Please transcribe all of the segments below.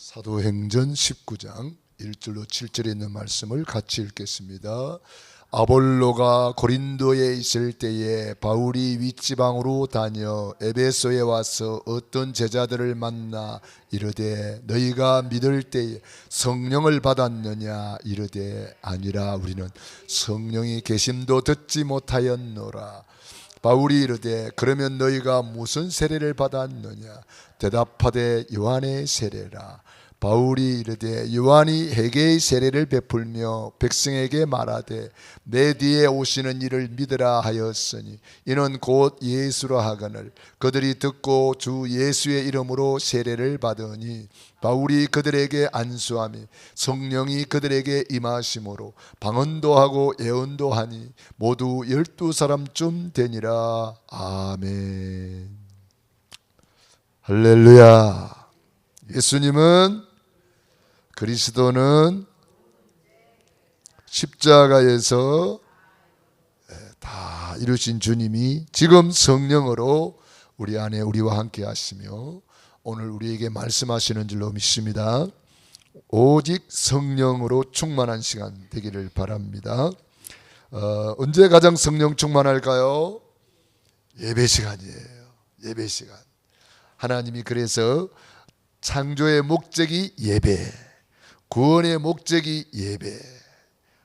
사도행전 19장 1절로 7절에 있는 말씀을 같이 읽겠습니다. 아볼로가 고린도에 있을 때에 바울이 윗지방으로 다녀 에베소에 와서 어떤 제자들을 만나 이르되 너희가 믿을 때에 성령을 받았느냐 이르되 아니라 우리는 성령이 계심도 듣지 못하였노라. 바울이 이르되 그러면 너희가 무슨 세례를 받았느냐 대답하되 요한의 세례라. 바울이 이르되 요한이 회개의 세례를 베풀며 백성에게 말하되 내 뒤에 오시는 이를 믿으라 하였으니 이는 곧 예수라 하거늘 그들이 듣고 주 예수의 이름으로 세례를 받으니 바울이 그들에게 안수하며 성령이 그들에게 임하심으로 방언도 하고 예언도 하니 모두 12사람쯤 되니라. 아멘. 할렐루야. 예수님은 그리스도는 십자가에서 다 이루신 주님이 지금 성령으로 우리 안에 우리와 함께 하시며 오늘 우리에게 말씀하시는 줄로 믿습니다. 오직 성령으로 충만한 시간 되기를 바랍니다. 언제 가장 성령 충만할까요? 예배 시간이에요. 예배 시간. 하나님이 그래서 창조의 목적이 예배, 구원의 목적이 예배,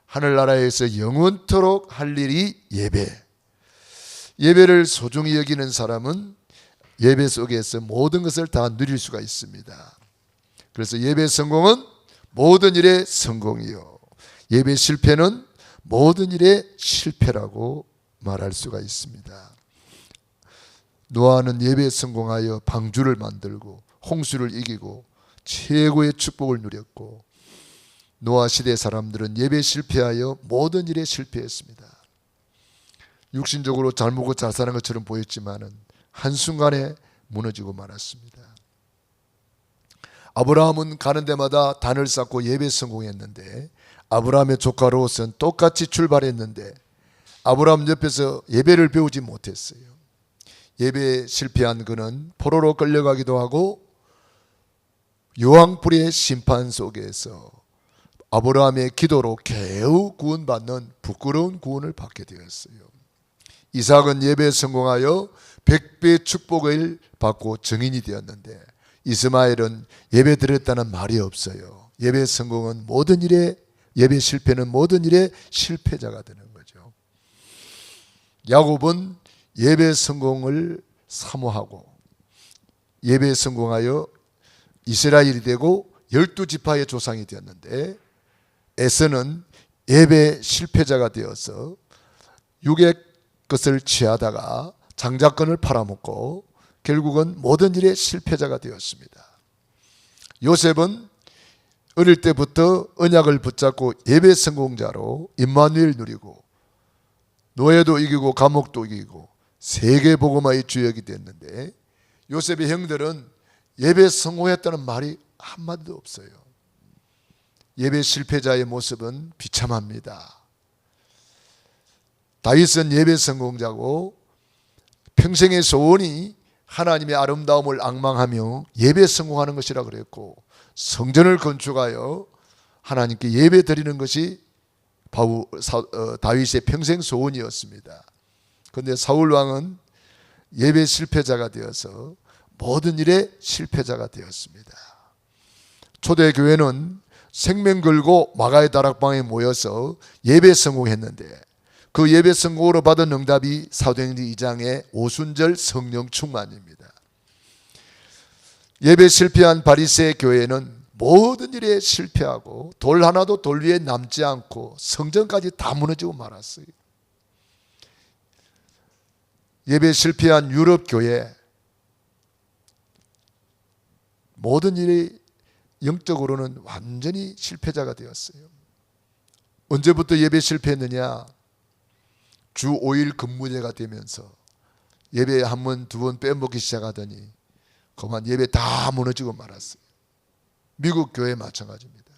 하늘나라에서 영원토록 할 일이 예배. 예배를 소중히 여기는 사람은 예배 속에서 모든 것을 다 누릴 수가 있습니다. 그래서 예배 성공은 모든 일의 성공이요, 예배 실패는 모든 일의 실패라고 말할 수가 있습니다. 노아는 예배에 성공하여 방주를 만들고 홍수를 이기고 최고의 축복을 누렸고, 노아 시대 사람들은 예배 실패하여 모든 일에 실패했습니다. 육신적으로 잘 먹고 잘 사는 것처럼 보였지만은 한순간에 무너지고 말았습니다. 아브라함은 가는 데마다 단을 쌓고 예배 성공했는데, 아브라함의 조카 롯은 똑같이 출발했는데 아브라함 옆에서 예배를 배우지 못했어요. 예배에 실패한 그는 포로로 끌려가기도 하고 유황불의 심판 속에서 아브라함의 기도로 겨우 구원받는 부끄러운 구원을 받게 되었어요. 이삭은 예배에 성공하여 100배의 축복을 받고 증인이 되었는데, 이스마엘은 예배 드렸다는 말이 없어요. 예배 성공은 모든 일에, 예배 실패는 모든 일에 실패자가 되는 거죠. 야곱은 예배 성공을 사모하고 예배 성공하여 이스라엘이 되고 12지파의 조상이 되었는데, 에서는 예배 실패자가 되어서 육의 것을 취하다가 장자권을 팔아먹고 결국은 모든 일에 실패자가 되었습니다. 요셉은 어릴 때부터 언약을 붙잡고 예배 성공자로 임마누엘 누리고 노예도 이기고 감옥도 이기고 세계 복음화의 주역이 됐는데, 요셉의 형들은 예배 성공했다는 말이 한마디도 없어요. 예배 실패자의 모습은 비참합니다. 다윗은 예배 성공자고 평생의 소원이 하나님의 아름다움을 앙망하며 예배 성공하는 것이라 그랬고, 성전을 건축하여 하나님께 예배 드리는 것이 다윗의 평생 소원이었습니다. 그런데 사울 왕은 예배 실패자가 되어서 모든 일에 실패자가 되었습니다. 초대교회는 생명 걸고 마가의 다락방에 모여서 예배 성공했는데, 그 예배 성공으로 받은 응답이 사도행전 2장의 오순절 성령 충만입니다. 예배 실패한 바리새 교회는 모든 일에 실패하고 돌 하나도 돌 위에 남지 않고 성전까지 다 무너지고 말았어요. 예배 실패한 유럽 교회, 모든 일이 영적으로는 완전히 실패자가 되었어요. 언제부터 예배 실패했느냐? 주 5일 근무제가 되면서 예배 한 번, 두 번 빼먹기 시작하더니 그만 예배 다 무너지고 말았어요. 미국 교회 마찬가지입니다.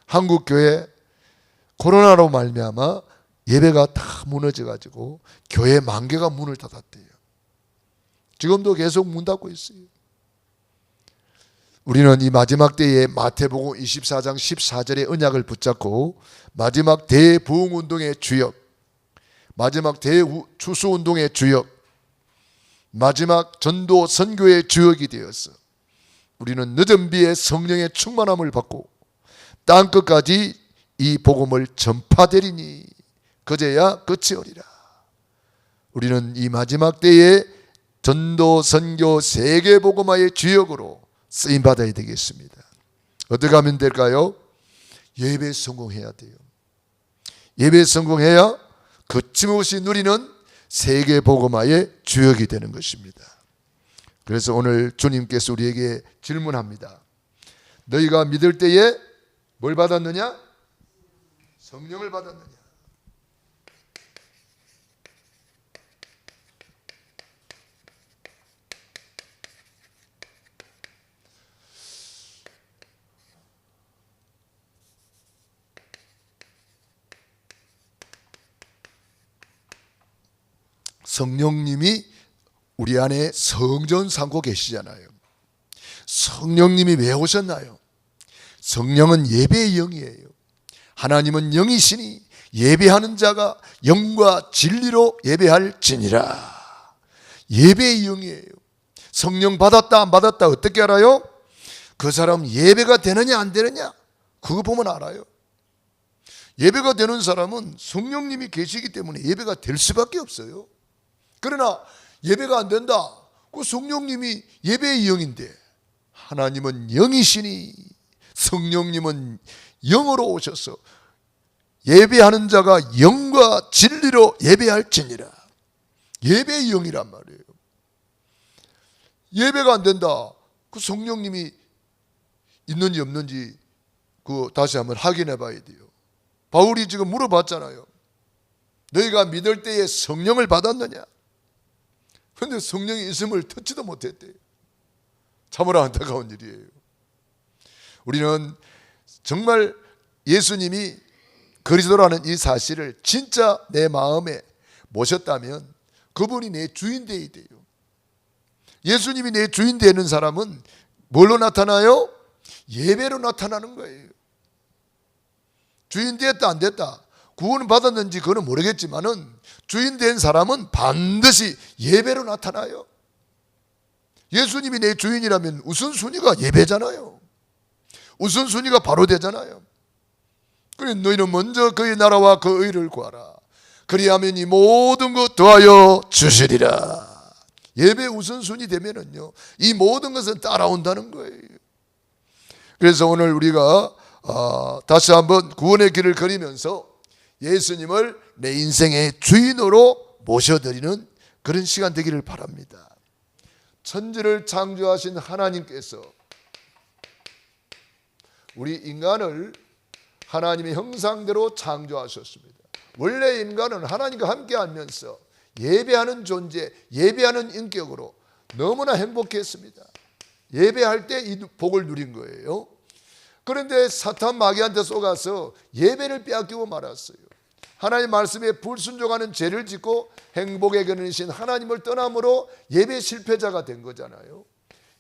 한국 교회 코로나로 말미암아 예배가 다 무너져가지고 교회 10,000개가 문을 닫았대요. 지금도 계속 문 닫고 있어요. 우리는 이 마지막 때에 마태복음 24장 14절의 언약을 붙잡고 마지막 대부흥운동의 주역, 마지막 대추수운동의 주역, 마지막 전도 선교의 주역이 되어서 우리는 늦은 비에 성령의 충만함을 받고 땅끝까지 이 복음을 전파되리니 그제야 끝이 오리라. 우리는 이 마지막 때에 전도 선교 세계복음화의 주역으로 쓰임받아야 되겠습니다. 어떻게 하면 될까요? 예배 성공해야 돼요. 예배 성공해야 거침없이 누리는 세계복음화의 주역이 되는 것입니다. 그래서 오늘 주님께서 우리에게 질문합니다. 너희가 믿을 때에 뭘 받았느냐? 성령을 받았느냐? 성령님이 우리 안에 성전 삼고 계시잖아요. 성령님이 왜 오셨나요? 성령은 예배의 영이에요. 하나님은 영이시니 예배하는 자가 영과 진리로 예배할지니라. 예배의 영이에요. 성령 받았다 안 받았다 어떻게 알아요? 그 사람 예배가 되느냐 안 되느냐 그거 보면 알아요. 예배가 되는 사람은 성령님이 계시기 때문에 예배가 될 수밖에 없어요. 그러나 예배가 안 된다. 그 성령님이 예배의 영인데 하나님은 영이시니 성령님은 영으로 오셔서 예배하는 자가 영과 진리로 예배할지니라. 예배의 영이란 말이에요. 예배가 안 된다. 그 성령님이 있는지 없는지 그 다시 한번 확인해 봐야 돼요. 바울이 지금 물어봤잖아요. 너희가 믿을 때에 성령을 받았느냐? 그런데 성령이 있음을 듣지도 못했대요. 참으로 안타까운 일이에요. 우리는 정말 예수님이 그리스도라는 이 사실을 진짜 내 마음에 모셨다면 그분이 내 주인 되어야 돼요. 예수님이 내 주인 되는 사람은 뭘로 나타나요? 예배로 나타나는 거예요. 주인 됐다 안 됐다 구원을 받았는지 그거는 모르겠지만은 주인 된 사람은 반드시 예배로 나타나요. 예수님이 내 주인이라면 우선순위가 예배잖아요. 우선순위가 바로 되잖아요. 그래 너희는 먼저 그의 나라와 그 의를 구하라. 그리하면 이 모든 것 더하여 주시리라. 예배 우선순위 되면은요 이 모든 것은 따라온다는 거예요. 그래서 오늘 우리가 다시 한번 구원의 길을 걸으면서 예수님을 내 인생의 주인으로 모셔드리는 그런 시간 되기를 바랍니다. 천지를 창조하신 하나님께서 우리 인간을 하나님의 형상대로 창조하셨습니다. 원래 인간은 하나님과 함께 하면서 예배하는 존재, 예배하는 인격으로 너무나 행복했습니다. 예배할 때 이 복을 누린 거예요. 그런데 사탄 마귀한테 속아서 예배를 빼앗기고 말았어요. 하나님 말씀에 불순종하는 죄를 짓고 행복의 근원이신 하나님을 떠남으로 예배 실패자가 된 거잖아요.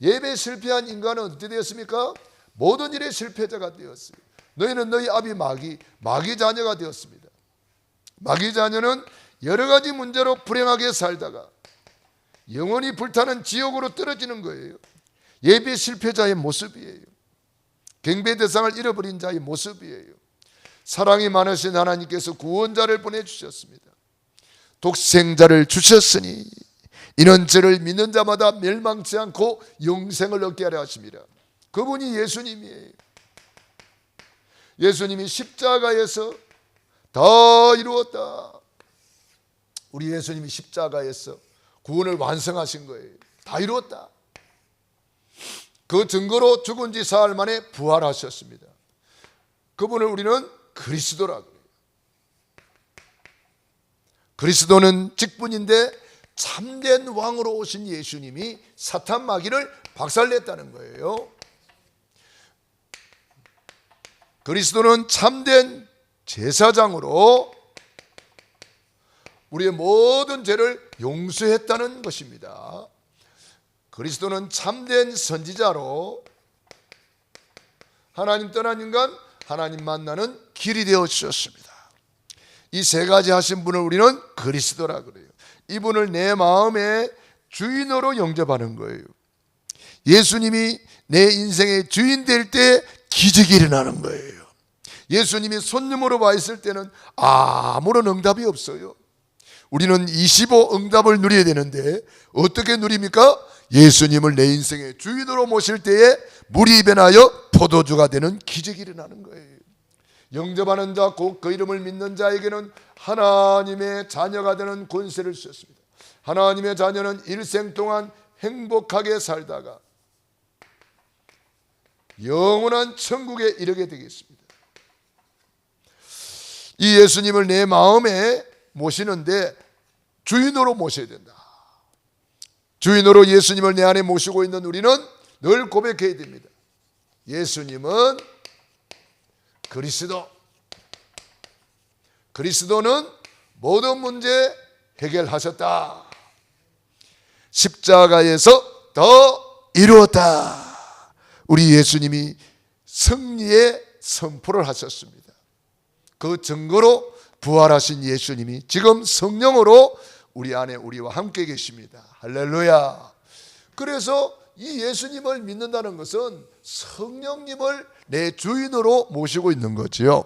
예배 실패한 인간은 어떻게 되었습니까? 모든 일에 실패자가 되었어요. 너희는 너희 아비 마귀 자녀가 되었습니다. 마귀 자녀는 여러 가지 문제로 불행하게 살다가 영원히 불타는 지옥으로 떨어지는 거예요. 예배 실패자의 모습이에요. 경배 대상을 잃어버린 자의 모습이에요. 사랑이 많으신 하나님께서 구원자를 보내주셨습니다. 독생자를 주셨으니 이는 저를 믿는 자마다 멸망치 않고 영생을 얻게 하려 하십니다. 그분이 예수님이에요. 예수님이 십자가에서 다 이루었다. 우리 예수님이 십자가에서 구원을 완성하신 거예요. 다 이루었다. 그 증거로 죽은 지 사흘 만에 부활하셨습니다. 그분을 우리는 그리스도라고 해요. 그리스도는 직분인데 참된 왕으로 오신 예수님이 사탄 마귀를 박살냈다는 거예요. 그리스도는 참된 제사장으로 우리의 모든 죄를 용서했다는 것입니다. 그리스도는 참된 선지자로 하나님 떠난 인간, 하나님 만나는 길이 되어 주셨습니다. 이 세 가지 하신 분을 우리는 그리스도라 그래요. 이분을 내 마음의 주인으로 영접하는 거예요. 예수님이 내 인생의 주인 될 때 기적이 일어나는 거예요. 예수님이 손님으로 와 있을 때는 아무런 응답이 없어요. 우리는 25 응답을 누려야 되는데 어떻게 누립니까? 예수님을 내 인생의 주인으로 모실 때에 물이 변하여 포도주가 되는 기적이 일어나는 거예요. 영접하는 자, 곧 그 이름을 믿는 자에게는 하나님의 자녀가 되는 권세를 주셨습니다. 하나님의 자녀는 일생 동안 행복하게 살다가 영원한 천국에 이르게 되겠습니다. 이 예수님을 내 마음에 모시는데 주인으로 모셔야 된다. 주인으로 예수님을 내 안에 모시고 있는 우리는 늘 고백해야 됩니다. 예수님은 그리스도. 그리스도는 모든 문제 해결하셨다. 십자가에서 더 이루었다. 우리 예수님이 승리의 선포를 하셨습니다. 그 증거로 부활하신 예수님이 지금 성령으로 우리 안에 우리와 함께 계십니다. 할렐루야. 그래서 이 예수님을 믿는다는 것은 성령님을 내 주인으로 모시고 있는 거지요.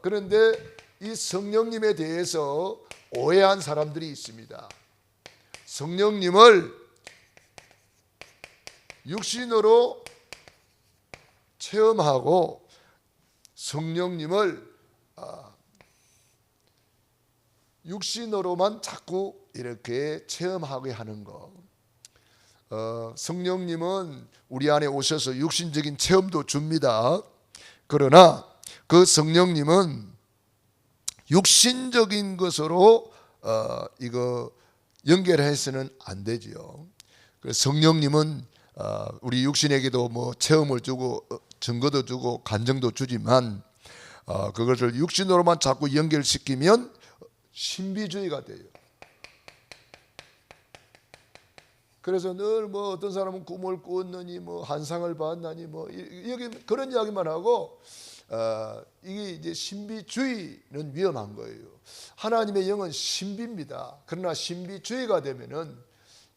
그런데 이 성령님에 대해서 오해한 사람들이 있습니다. 성령님을 육신으로 체험하고 성령님을 육신으로만 자꾸 이렇게 체험하게 하는 것. 성령님은 우리 안에 오셔서 육신적인 체험도 줍니다. 그러나 그 성령님은 육신적인 것으로 이거 연결해서는 안 되지요. 성령님은 우리 육신에게도 뭐 체험을 주고 증거도 주고 간증도 주지만 그것을 육신으로만 자꾸 연결시키면 신비주의가 돼요. 그래서 늘 뭐 어떤 사람은 꿈을 꾸었느니 뭐 환상을 봤느니 뭐 여기 그런 이야기만 하고 이게 이제 신비주의는 위험한 거예요. 하나님의 영은 신비입니다. 그러나 신비주의가 되면은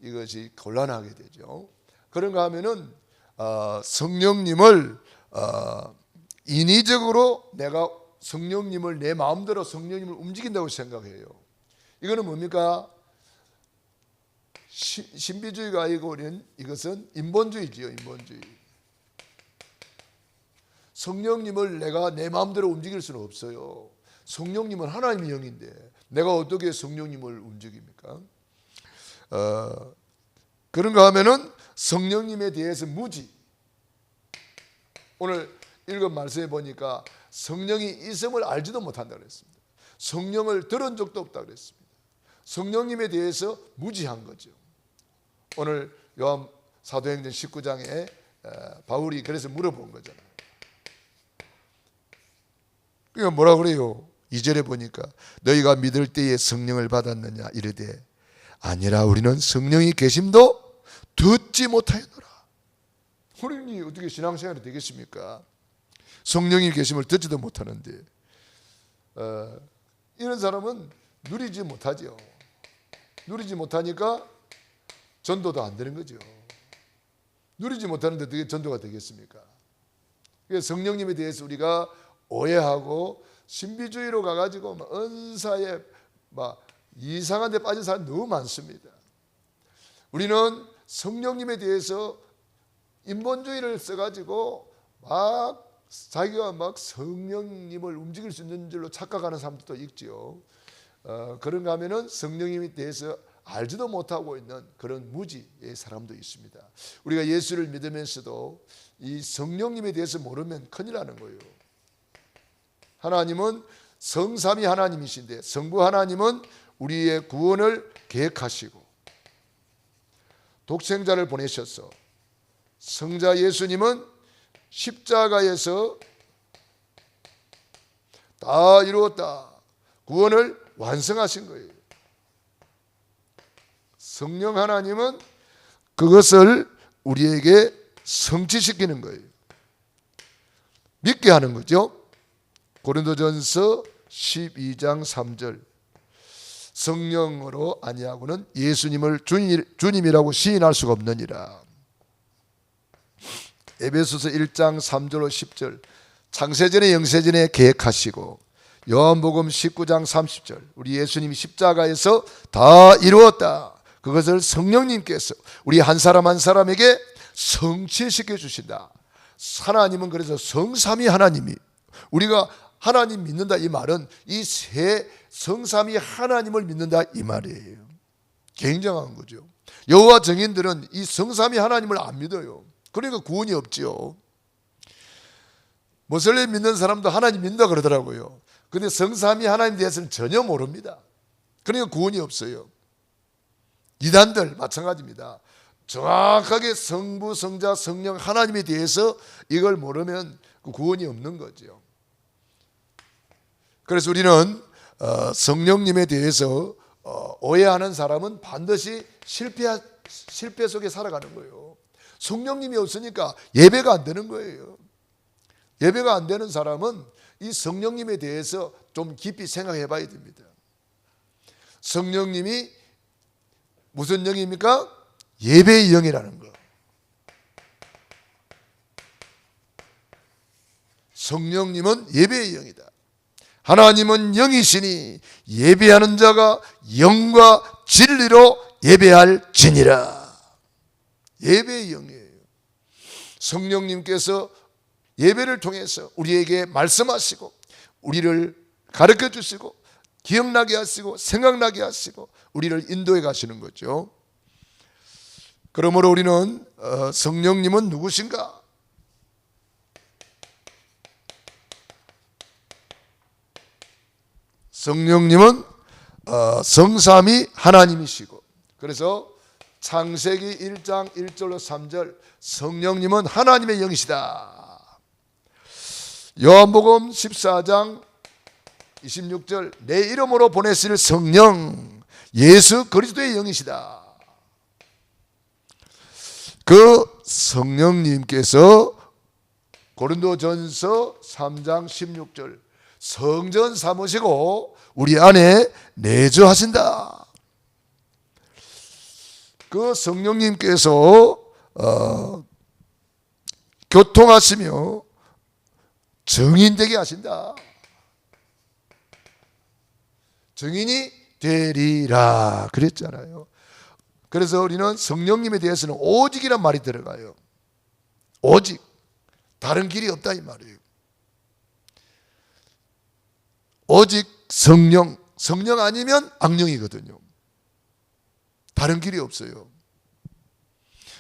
이것이 곤란하게 되죠. 그런가 하면은 성령님을 인위적으로 내가 성령님을 내 마음대로 성령님을 움직인다고 생각해요. 이거는 뭡니까? 신비주의가 아니고 이것은 인본주의지요. 인본주의. 성령님을 내가 내 마음대로 움직일 수는 없어요. 성령님은 하나님의 영인데 내가 어떻게 성령님을 움직입니까? 그런가 하면은 성령님에 대해서 무지. 오늘 읽은 말씀에 보니까 성령이 있음을 알지도 못한다고 그랬습니다. 성령을 들은 적도 없다고 그랬습니다. 성령님에 대해서 무지한 거죠. 오늘 요한 사도행전 19장에 바울이 그래서 물어본 거잖아요. 그러니까 뭐라 그래요? 2절에 보니까 너희가 믿을 때에 성령을 받았느냐 이르되 아니라 우리는 성령이 계심도 듣지 못하였노라. 우리는 어떻게 신앙생활이 되겠습니까? 성령이 계심을 듣지도 못하는데 이런 사람은 누리지 못하죠. 누리지 못하니까 전도도 안 되는 거죠. 누리지 못하는데 어떻게 전도가 되겠습니까? 성령님에 대해서 우리가 오해하고 신비주의로 가가지고 은사에 막 이상한 데 빠진 사람이 너무 많습니다. 우리는 성령님에 대해서 인본주의를 써가지고 막 자기가 막 성령님을 움직일 수 있는 줄로 착각하는 사람들도 있지요. 그런가 하면은 성령님에 대해서 알지도 못하고 있는 그런 무지의 사람도 있습니다. 우리가 예수를 믿으면서도 이 성령님에 대해서 모르면 큰일 나는 거예요. 하나님은 성삼위 하나님이신데 성부 하나님은 우리의 구원을 계획하시고 독생자를 보내셔서 성자 예수님은 십자가에서 다 이루었다. 구원을 완성하신 거예요. 성령 하나님은 그것을 우리에게 성취시키는 거예요. 믿게 하는 거죠. 고린도전서 12장 3절 성령으로 아니하고는 예수님을 주님이라고 시인할 수가 없느니라. 에베소서 1장 3절로 10절 창세전에 영세전에 계획하시고 요한복음 19장 30절 우리 예수님이 십자가에서 다 이루었다. 그것을 성령님께서 우리 한 사람 한 사람에게 성취시켜 주신다. 하나님은 그래서 성삼위 하나님이 우리가 하나님 믿는다 이 말은 이 세 성삼위 하나님을 믿는다 이 말이에요. 굉장한 거죠. 여호와 증인들은 이 성삼위 하나님을 안 믿어요. 그러니까 구원이 없지요. 모슬림 믿는 사람도 하나님 믿는다 그러더라고요. 근데 성삼위 하나님에 대해서는 전혀 모릅니다. 그러니까 구원이 없어요. 이단들 마찬가지입니다. 정확하게 성부, 성자, 성령 하나님에 대해서 이걸 모르면 구원이 없는 거죠. 그래서 우리는 성령님에 대해서 오해하는 사람은 반드시 실패 속에 살아가는 거예요. 성령님이 없으니까 예배가 안 되는 거예요. 예배가 안 되는 사람은 이 성령님에 대해서 좀 깊이 생각해 봐야 됩니다. 성령님이 무슨 영입니까? 예배의 영이라는 거. 성령님은 예배의 영이다. 하나님은 영이시니 예배하는 자가 영과 진리로 예배할지니라. 예배의 영이에요. 성령님께서 예배를 통해서 우리에게 말씀하시고 우리를 가르쳐 주시고 기억나게 하시고 생각나게 하시고 우리를 인도해 가시는 거죠. 그러므로 우리는 성령님은 누구신가? 성령님은 성삼위 하나님이시고 그래서 창세기 1장 1절로 3절 성령님은 하나님의 영이시다. 요한복음 14장 26절 내 이름으로 보내실 성령 예수 그리스도의 영이시다. 그 성령님께서 고린도전서 3장 16절 성전 삼으시고 우리 안에 내주하신다. 그 성령님께서 교통하시며 증인되게 하신다. 증인이 되리라 그랬잖아요. 그래서 우리는 성령님에 대해서는 오직이란 말이 들어가요. 오직 다른 길이 없다 이 말이에요. 오직 성령 아니면 악령이거든요. 다른 길이 없어요.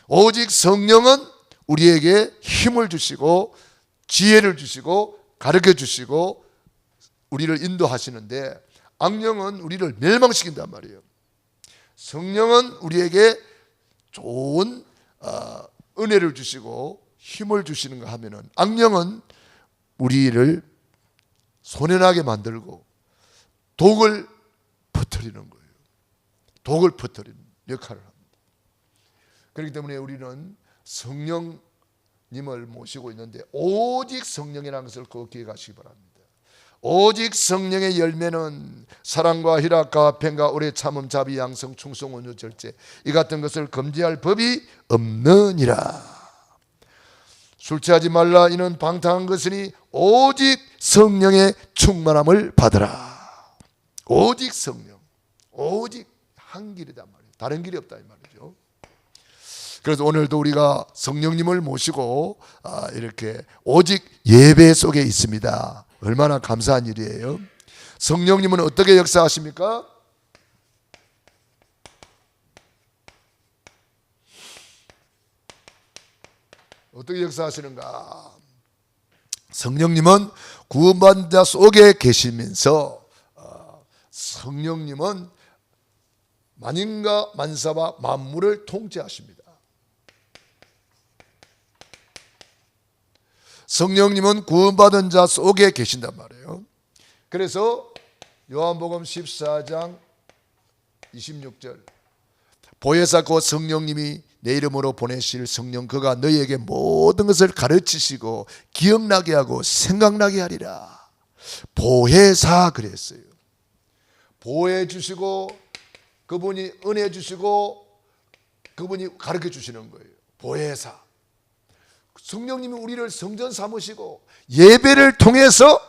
오직 성령은 우리에게 힘을 주시고 지혜를 주시고 가르쳐 주시고 우리를 인도하시는데 악령은 우리를 멸망시킨단 말이에요. 성령은 우리에게 좋은 은혜를 주시고 힘을 주시는가 하면은 악령은 우리를 손해나게 만들고 독을 퍼뜨리는 거예요. 독을 퍼뜨리는 역할을 합니다. 그렇기 때문에 우리는 성령님을 모시고 있는데 오직 성령이라는 것을 꼭 기억하시기 바랍니다. 오직 성령의 열매는 사랑과 희락과 평과 오래 참음 자비 양성 충성 온유 절제 이 같은 것을 금지할 법이 없느니라. 술 취하지 말라 이는 방탕한 것이니 오직 성령의 충만함을 받으라. 오직 성령 오직 한 길이단 말이에요. 다른 길이 없다 이 말이죠. 그래서 오늘도 우리가 성령님을 모시고 이렇게 오직 예배 속에 있습니다. 얼마나 감사한 일이에요. 성령님은 어떻게 역사하십니까? 어떻게 역사하시는가? 성령님은 구원받은 자 속에 계시면서 성령님은 만인과 만사와 만물을 통치하십니다. 성령님은 구원받은 자 속에 계신단 말이에요. 그래서 요한복음 14장 26절 보혜사 곧 성령님이 내 이름으로 보내실 성령 그가 너희에게 모든 것을 가르치시고 기억나게 하고 생각나게 하리라. 보혜사 그랬어요. 보혜 주시고 그분이 은혜 주시고 그분이 가르쳐 주시는 거예요. 보혜사. 성령님이 우리를 성전 삼으시고 예배를 통해서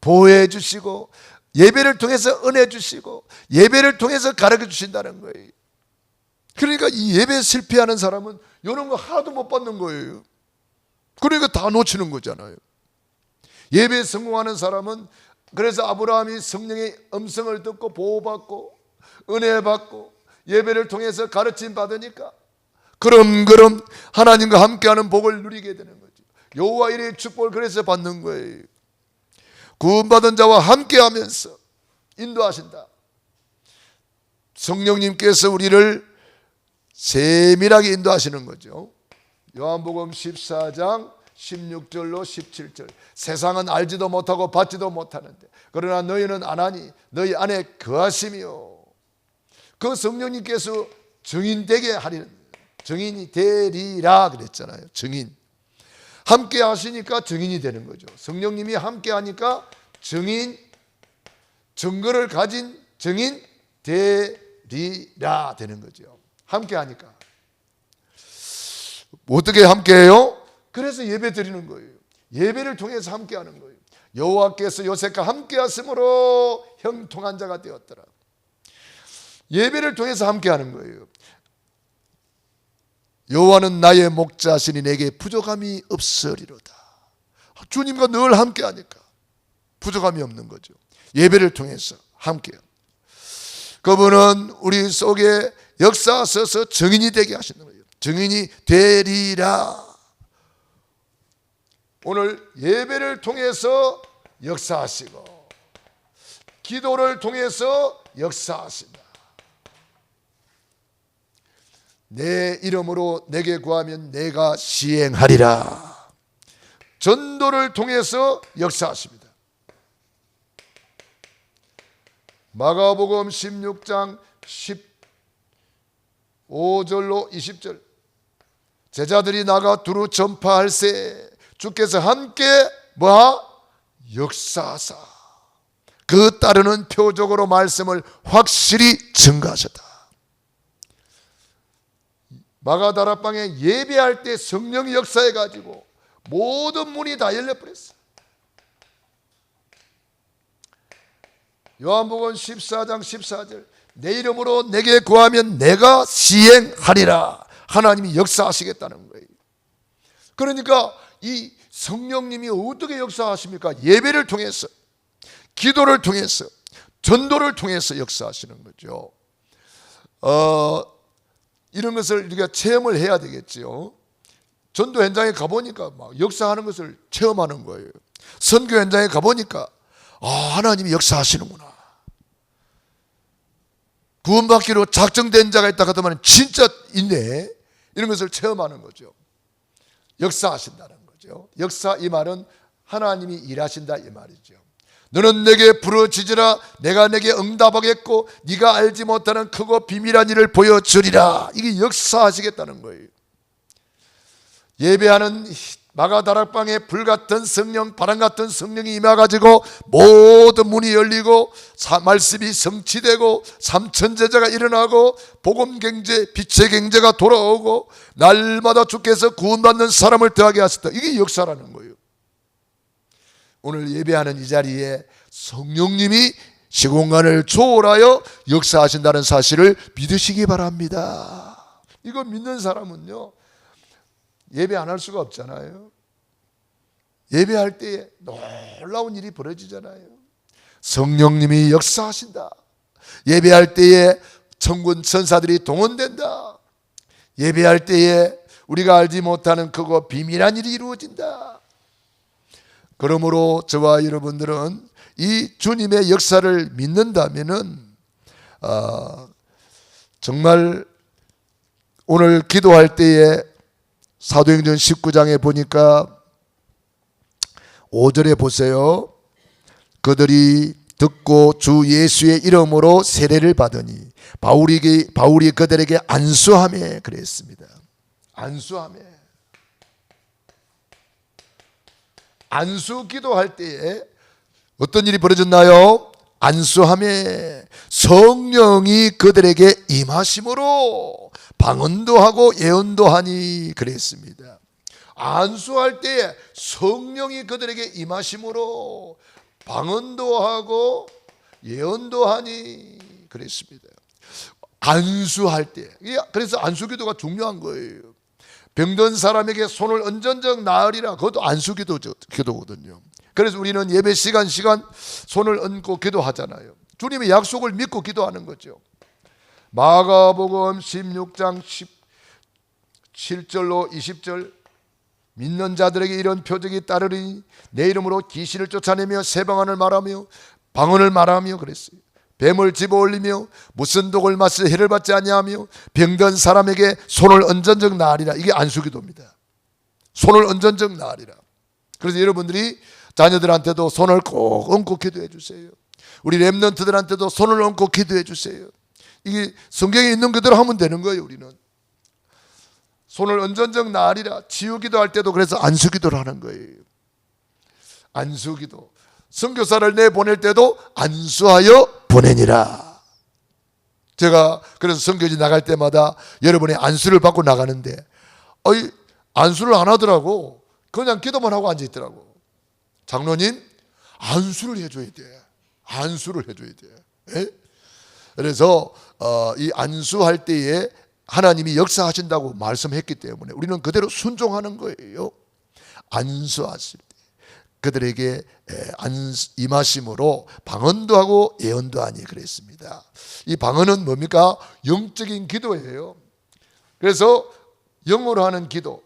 보호해 주시고 예배를 통해서 은혜 주시고 예배를 통해서 가르쳐 주신다는 거예요. 그러니까 이 예배 실패하는 사람은 이런 거 하나도 못 받는 거예요. 그러니까 다 놓치는 거잖아요. 예배 성공하는 사람은 그래서 아브라함이 성령의 음성을 듣고 보호받고 은혜 받고 예배를 통해서 가르침 받으니까 그럼 하나님과 함께하는 복을 누리게 되는 거죠. 여호와 이레의 축복을 그래서 받는 거예요. 구원받은 자와 함께하면서 인도하신다. 성령님께서 우리를 세밀하게 인도하시는 거죠. 요한복음 14장 16절로 17절. 세상은 알지도 못하고 받지도 못하는데 그러나 너희는 아나니 너희 안에 거하시며 그 성령님께서 증인되게 하리는, 증인이 되리라 그랬잖아요. 증인. 함께 하시니까 증인이 되는 거죠. 성령님이 함께 하니까 증인, 증거를 가진 증인 되리라 되는 거죠. 함께 하니까. 어떻게 함께 해요? 그래서 예배 드리는 거예요. 예배를 통해서 함께 하는 거예요. 여호와께서 요셉과 함께 하심으로 형통한 자가 되었더라. 예배를 통해서 함께 하는 거예요. 여호와는 나의 목자시니 내게 부족함이 없으리로다. 주님과 늘 함께 하니까 부족함이 없는 거죠. 예배를 통해서 함께. 그분은 우리 속에 역사하셔서 증인이 되게 하시는 거예요. 증인이 되리라. 오늘 예배를 통해서 역사하시고 기도를 통해서 역사하신다. 내 이름으로 내게 구하면 내가 시행하리라. 전도를 통해서 역사하십니다. 마가복음 16장 15절로 20절. 제자들이 나가 두루 전파할세 주께서 함께 역사하사 그 따르는 표적으로 말씀을 확실히 증거하셨다. 마가다락방에 예배할 때 성령이 역사해가지고 모든 문이 다 열려버렸어. 요한복음 14장 14절. 내 이름으로 내게 구하면 내가 시행하리라. 하나님이 역사하시겠다는 거예요. 그러니까 이 성령님이 어떻게 역사하십니까? 예배를 통해서, 기도를 통해서, 전도를 통해서 역사하시는 거죠. 이런 것을 우리가 체험을 해야 되겠죠. 전도 현장에 가보니까 막 역사하는 것을 체험하는 거예요. 선교 현장에 가보니까 하나님이 역사하시는구나. 구원받기로 작정된 자가 있다 하더만 진짜 있네. 이런 것을 체험하는 거죠. 역사하신다는 거죠. 역사, 이 말은 하나님이 일하신다 이 말이죠. 너는 내게 부르짖으라 내가 내게 응답하겠고 네가 알지 못하는 크고 비밀한 일을 보여주리라. 이게 역사하시겠다는 거예요. 예배하는 마가다락방에 불같은 성령, 바람같은 성령이 임해가지고 모든 문이 열리고 말씀이 성취되고 삼천제자가 일어나고 복음경제, 빛의 경제가 돌아오고 날마다 주께서 구원받는 사람을 더하게 하셨다. 이게 역사라는 거예요. 오늘 예배하는 이 자리에 성령님이 시공간을 초월하여 역사하신다는 사실을 믿으시기 바랍니다. 이거 믿는 사람은요 예배 안 할 수가 없잖아요. 예배할 때에 놀라운 일이 벌어지잖아요. 성령님이 역사하신다. 예배할 때에 천군 천사들이 동원된다. 예배할 때에 우리가 알지 못하는 크고 비밀한 일이 이루어진다. 그러므로 저와 여러분들은 이 주님의 역사를 믿는다면은 정말 오늘 기도할 때에 사도행전 19장에 보니까 5절에 보세요. 그들이 듣고 주 예수의 이름으로 세례를 받으니 바울이 그들에게 안수하며 그랬습니다. 안수하며. 안수 기도할 때에 어떤 일이 벌어졌나요? 안수하며 성령이 그들에게 임하심으로 방언도 하고 예언도 하니 그랬습니다. 안수할 때에 성령이 그들에게 임하심으로 방언도 하고 예언도 하니 그랬습니다. 안수할 때. 그래서 안수기도가 중요한 거예요. 병든 사람에게 손을 얹은즉 나으리라. 그것도 안수기도거든요. 그래서 우리는 예배 시간 손을 얹고 기도하잖아요. 주님의 약속을 믿고 기도하는 거죠. 마가복음 16장 17절로 20절 믿는 자들에게 이런 표적이 따르리니 내 이름으로 귀신을 쫓아내며 새 방언을 말하며 방언을 말하며 그랬어요. 뱀을 집어올리며 무슨 독을 마시 해를 받지 아니하며 병든 사람에게 손을 얹은즉 나으리라. 이게 안수기도입니다. 손을 얹은즉 나으리라. 그래서 여러분들이 자녀들한테도 손을 꼭 얹고 기도해 주세요. 우리 렘넌트들한테도 손을 얹고 기도해 주세요. 이게 성경에 있는 그대로 하면 되는 거예요. 우리는 손을 얹은즉 나으리라. 치유기도 할 때도 그래서 안수기도를 하는 거예요. 안수기도. 선교사를 내보낼 때도 안수하여 보내니라. 제가 그래서 선교지 나갈 때마다 여러분의 안수를 받고 나가는데 안수를 안 하더라고. 그냥 기도만 하고 앉아있더라고. 장로님 안수를 해줘야 돼. 안수를 해줘야 돼. 에? 그래서 이 안수할 때에 하나님이 역사하신다고 말씀했기 때문에 우리는 그대로 순종하는 거예요. 안수하실 때 그들에게 임하심으로 방언도 하고 예언도 하니 그랬습니다. 이 방언은 뭡니까? 영적인 기도예요. 그래서 영어로 하는 기도.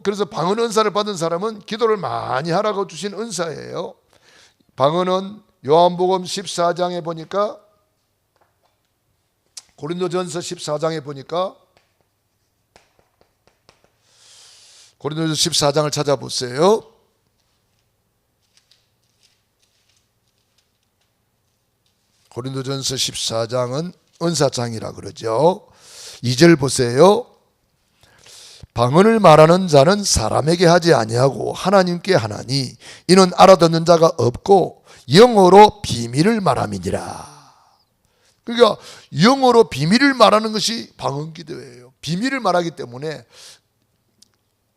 그래서 방언 은사를 받은 사람은 기도를 많이 하라고 주신 은사예요. 방언은 요한복음 14장에 보니까 고린도전서 14장에 보니까 고린도전서 14장을 찾아보세요. 고린도전서 14장은 은사장이라 그러죠. 2절 보세요. 방언을 말하는 자는 사람에게 하지 아니하고 하나님께 하나니 이는 알아듣는 자가 없고 영어로 비밀을 말함이니라. 그러니까 영어로 비밀을 말하는 것이 방언기도예요. 비밀을 말하기 때문에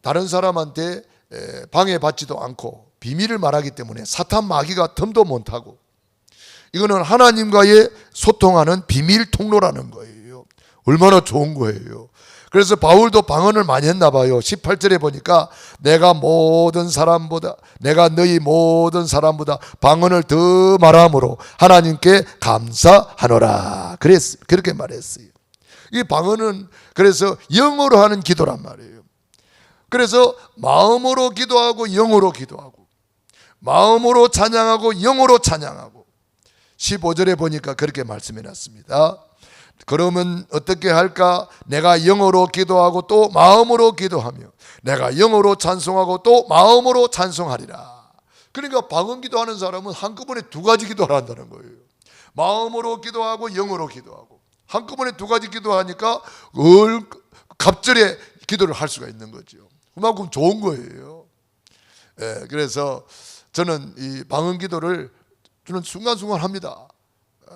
다른 사람한테 방해받지도 않고 비밀을 말하기 때문에 사탄 마귀가 틈도 못하고 이거는 하나님과의 소통하는 비밀 통로라는 거예요. 얼마나 좋은 거예요. 그래서 바울도 방언을 많이 했나 봐요. 18절에 보니까 내가 너희 모든 사람보다 방언을 더 말함으로 하나님께 감사하노라. 그렇게 말했어요. 이 방언은 그래서 영어로 하는 기도란 말이에요. 그래서 마음으로 기도하고 영어로 기도하고 마음으로 찬양하고 영어로 찬양하고 15절에 보니까 그렇게 말씀해 놨습니다. 그러면 어떻게 할까? 내가 영어로 기도하고 또 마음으로 기도하며 내가 영어로 찬송하고 또 마음으로 찬송하리라. 그러니까 방언 기도하는 사람은 한꺼번에 두 가지 기도를 한다는 거예요. 마음으로 기도하고 영어로 기도하고 한꺼번에 두 가지 기도하니까 갑절에 기도를 할 수가 있는 거죠. 그만큼 좋은 거예요. 그래서 저는 이 방언 기도를 저는 순간순간 합니다.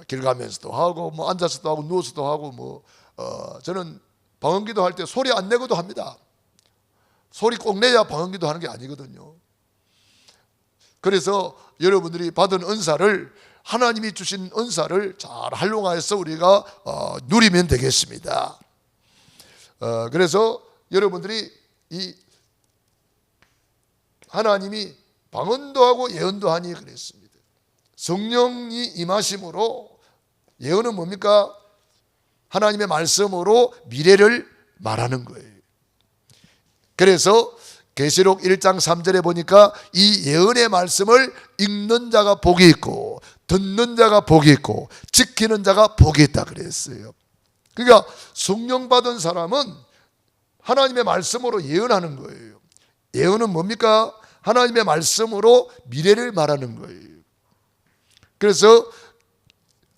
길 가면서도 하고 뭐 앉아서도 하고 누워서도 하고 저는 방언기도 할 때 소리 안 내고도 합니다. 소리 꼭 내야 방언기도 하는 게 아니거든요. 그래서 여러분들이 받은 은사를 하나님이 주신 은사를 잘 활용해서 우리가 누리면 되겠습니다. 그래서 여러분들이 이 하나님이 방언도 하고 예언도 하니 그랬습니다. 성령이 임하심으로 예언은 뭡니까? 하나님의 말씀으로 미래를 말하는 거예요. 그래서 계시록 1장 3절에 보니까 이 예언의 말씀을 읽는 자가 복이 있고 듣는 자가 복이 있고 지키는 자가 복이 있다 그랬어요. 그러니까 성령 받은 사람은 하나님의 말씀으로 예언하는 거예요. 예언은 뭡니까? 하나님의 말씀으로 미래를 말하는 거예요. 그래서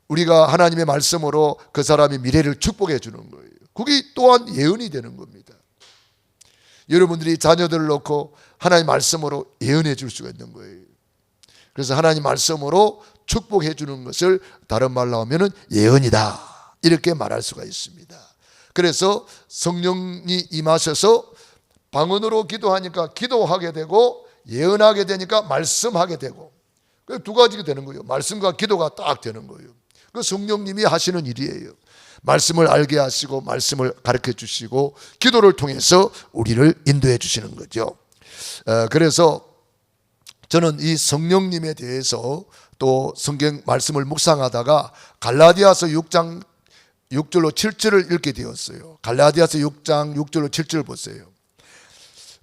우리가 하나님의 말씀으로 그 사람의 미래를 축복해 주는 거예요. 그게 또한 예언이 되는 겁니다. 여러분들이 자녀들을 놓고 하나님 말씀으로 예언해 줄 수가 있는 거예요. 그래서 하나님 말씀으로 축복해 주는 것을 다른 말로 하면은 예언이다, 이렇게 말할 수가 있습니다. 그래서 성령이 임하셔서 방언으로 기도하니까 기도하게 되고, 예언하게 되니까 말씀하게 되고, 두 가지가 되는 거예요. 말씀과 기도가 딱 되는 거예요. 그 성령님이 하시는 일이에요. 말씀을 알게 하시고 말씀을 가르쳐 주시고 기도를 통해서 우리를 인도해 주시는 거죠. 그래서 저는 이 성령님에 대해서 또 성경 말씀을 묵상하다가 갈라디아서 6장 6절로 7절을 읽게 되었어요. 갈라디아서 6장 6절로 7절 보세요.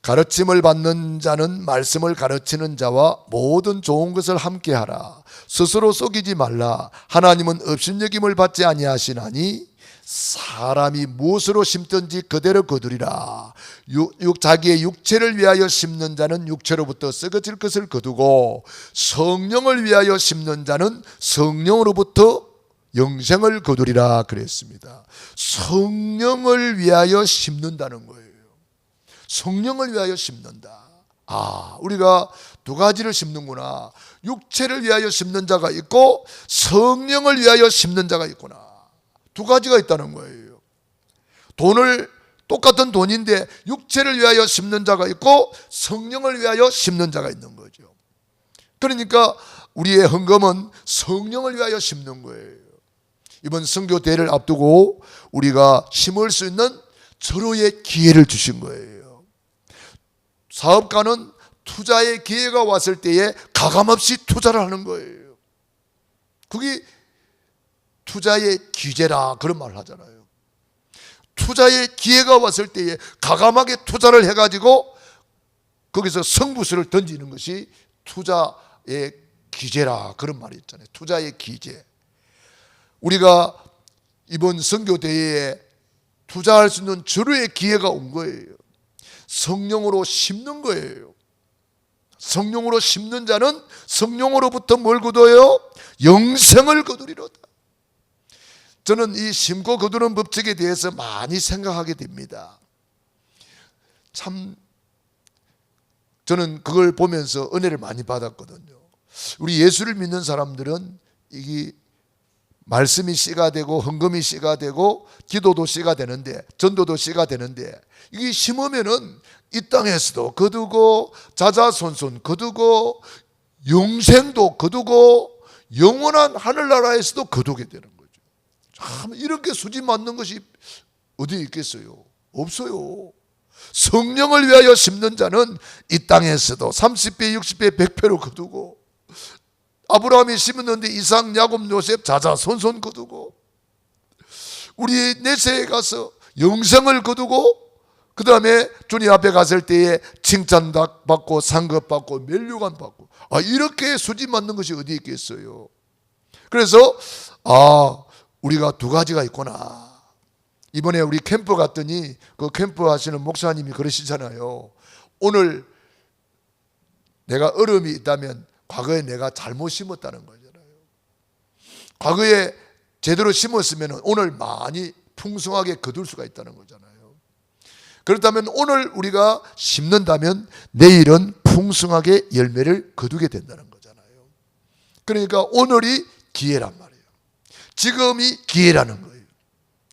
가르침을 받는 자는 말씀을 가르치는 자와 모든 좋은 것을 함께 하라. 스스로 속이지 말라. 하나님은 업신여김을 받지 아니하시나니 사람이 무엇으로 심든지 그대로 거두리라. 자기의 육체를 위하여 심는 자는 육체로부터 썩어질 것을 거두고, 성령을 위하여 심는 자는 성령으로부터 영생을 거두리라 그랬습니다. 성령을 위하여 심는다는 거예요. 성령을 위하여 심는다. 우리가 두 가지를 심는구나. 육체를 위하여 심는 자가 있고 성령을 위하여 심는 자가 있구나. 두 가지가 있다는 거예요. 똑같은 돈인데 육체를 위하여 심는 자가 있고 성령을 위하여 심는 자가 있는 거죠. 그러니까 우리의 헌금은 성령을 위하여 심는 거예요. 이번 선교 대회를 앞두고 우리가 심을 수 있는 절호의 기회를 주신 거예요. 사업가는 투자의 기회가 왔을 때에 가감없이 투자를 하는 거예요. 그게 투자의 기제라, 그런 말을 하잖아요. 투자의 기회가 왔을 때에 가감하게 투자를 해가지고 거기서 성부수를 던지는 것이 투자의 기제라, 그런 말이 있잖아요. 투자의 기제. 우리가 이번 선교대회에 투자할 수 있는 절호의 기회가 온 거예요. 성령으로 심는 거예요. 성령으로 심는 자는 성령으로부터 뭘 거둬요? 영생을 거두리로다. 저는 이 심고 거두는 법칙에 대해서 많이 생각하게 됩니다. 참 저는 그걸 보면서 은혜를 많이 받았거든요. 우리 예수를 믿는 사람들은 이게 말씀이 씨가 되고 헌금이 씨가 되고 기도도 씨가 되는데, 전도도 씨가 되는데, 이게 심으면은 이 땅에서도 거두고 자자손손 거두고 영생도 거두고 영원한 하늘나라에서도 거두게 되는 거죠. 참 이렇게 수지 맞는 것이 어디 있겠어요? 없어요. 성령을 위하여 심는 자는 이 땅에서도 30배, 60배, 100배로 거두고, 아브라함이 심었는데 이삭, 야곱, 요셉 자자손손 거두고, 우리 내세에 가서 영생을 거두고, 그 다음에 주님 앞에 갔을 때에 칭찬 받고 상급 받고 면류관 받고, 이렇게 수지 맞는 것이 어디 있겠어요? 그래서 우리가 두 가지가 있구나. 이번에 우리 캠프 갔더니 그 캠프 하시는 목사님이 그러시잖아요. 오늘 내가 얼음이 있다면 과거에 내가 잘못 심었다는 거잖아요. 과거에 제대로 심었으면 오늘 많이 풍성하게 거둘 수가 있다는 거잖아요. 그렇다면 오늘 우리가 심는다면 내일은 풍성하게 열매를 거두게 된다는 거잖아요. 그러니까 오늘이 기회란 말이에요. 지금이 기회라는 거예요.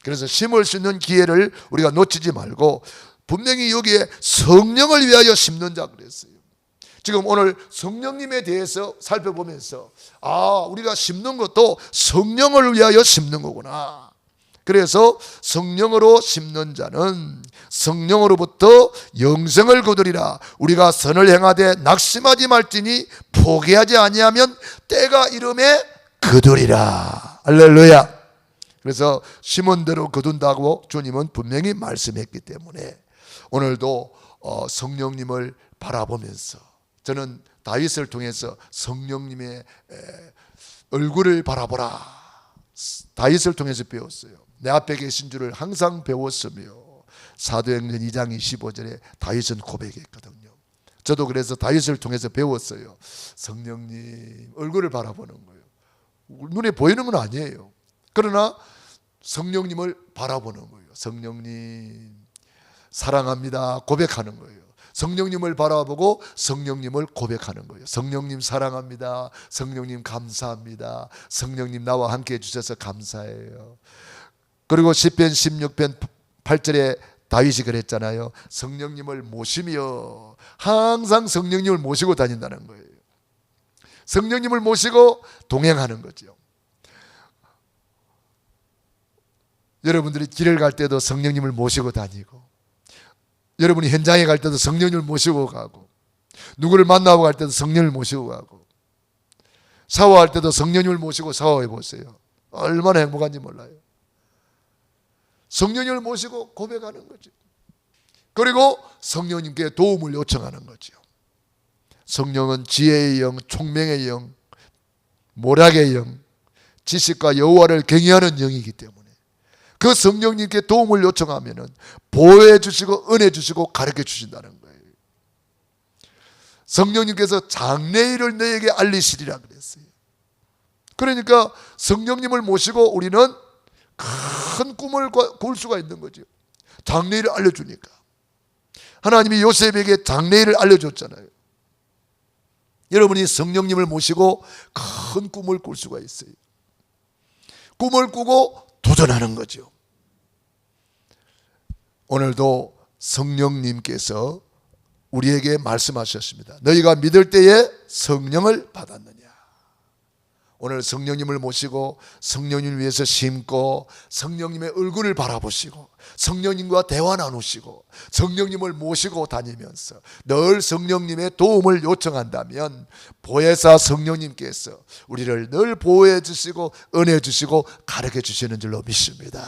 그래서 심을 수 있는 기회를 우리가 놓치지 말고, 분명히 여기에 성령을 위하여 심는 자 그랬어요. 지금 오늘 성령님에 대해서 살펴보면서 우리가 심는 것도 성령을 위하여 심는 거구나. 그래서 성령으로 심는 자는 성령으로부터 영생을 거두리라. 우리가 선을 행하되 낙심하지 말지니 포기하지 아니하면 때가 이름에 거두리라. 할렐루야. 그래서 심은 대로 거둔다고 주님은 분명히 말씀했기 때문에 오늘도 성령님을 바라보면서, 저는 다윗을 통해서 성령님의 얼굴을 바라보라, 다윗을 통해서 배웠어요. 내 앞에 계신 줄을 항상 배웠으며, 사도행전 2장 25절에 다윗은 고백했거든요. 저도 그래서 다윗을 통해서 배웠어요. 성령님 얼굴을 바라보는 거예요. 눈에 보이는 건 아니에요. 그러나 성령님을 바라보는 거예요. 성령님 사랑합니다 고백하는 거예요. 성령님을 바라보고 성령님을 고백하는 거예요. 성령님 사랑합니다. 성령님 감사합니다. 성령님 나와 함께 해주셔서 감사해요. 그리고 시편 16편 8절에 다윗이 그랬잖아요. 성령님을 모시며, 항상 성령님을 모시고 다닌다는 거예요. 성령님을 모시고 동행하는 거죠. 여러분들이 길을 갈 때도 성령님을 모시고 다니고, 여러분이 현장에 갈 때도 성령님을 모시고 가고, 누구를 만나고 갈 때도 성령님을 모시고 가고, 샤워할 때도 성령님을 모시고 샤워해 보세요. 얼마나 행복한지 몰라요. 성령님을 모시고 고백하는 거죠. 그리고 성령님께 도움을 요청하는 거죠. 성령은 지혜의 영, 총명의 영, 모략의 영, 지식과 여호와를 경외하는 영이기 때문에 그 성령님께 도움을 요청하면 보호해 주시고 은혜 주시고 가르쳐 주신다는 거예요. 성령님께서 장래일을 너에게 알리시리라 그랬어요. 그러니까 성령님을 모시고 우리는 큰 꿈을 꿀 수가 있는 거죠. 장래일을 알려주니까. 하나님이 요셉에게 장래일을 알려줬잖아요. 여러분이 성령님을 모시고 큰 꿈을 꿀 수가 있어요. 꿈을 꾸고 도전하는 거죠. 오늘도 성령님께서 우리에게 말씀하셨습니다. 너희가 믿을 때에 성령을 받았느냐. 오늘 성령님을 모시고 성령님을 위해서 심고 성령님의 얼굴을 바라보시고 성령님과 대화 나누시고 성령님을 모시고 다니면서 늘 성령님의 도움을 요청한다면 보혜사 성령님께서 우리를 늘 보호해 주시고 은혜 주시고 가르쳐 주시는 줄로 믿습니다.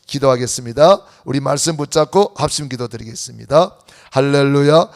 기도하겠습니다. 우리 말씀 붙잡고 합심 기도 드리겠습니다. 할렐루야.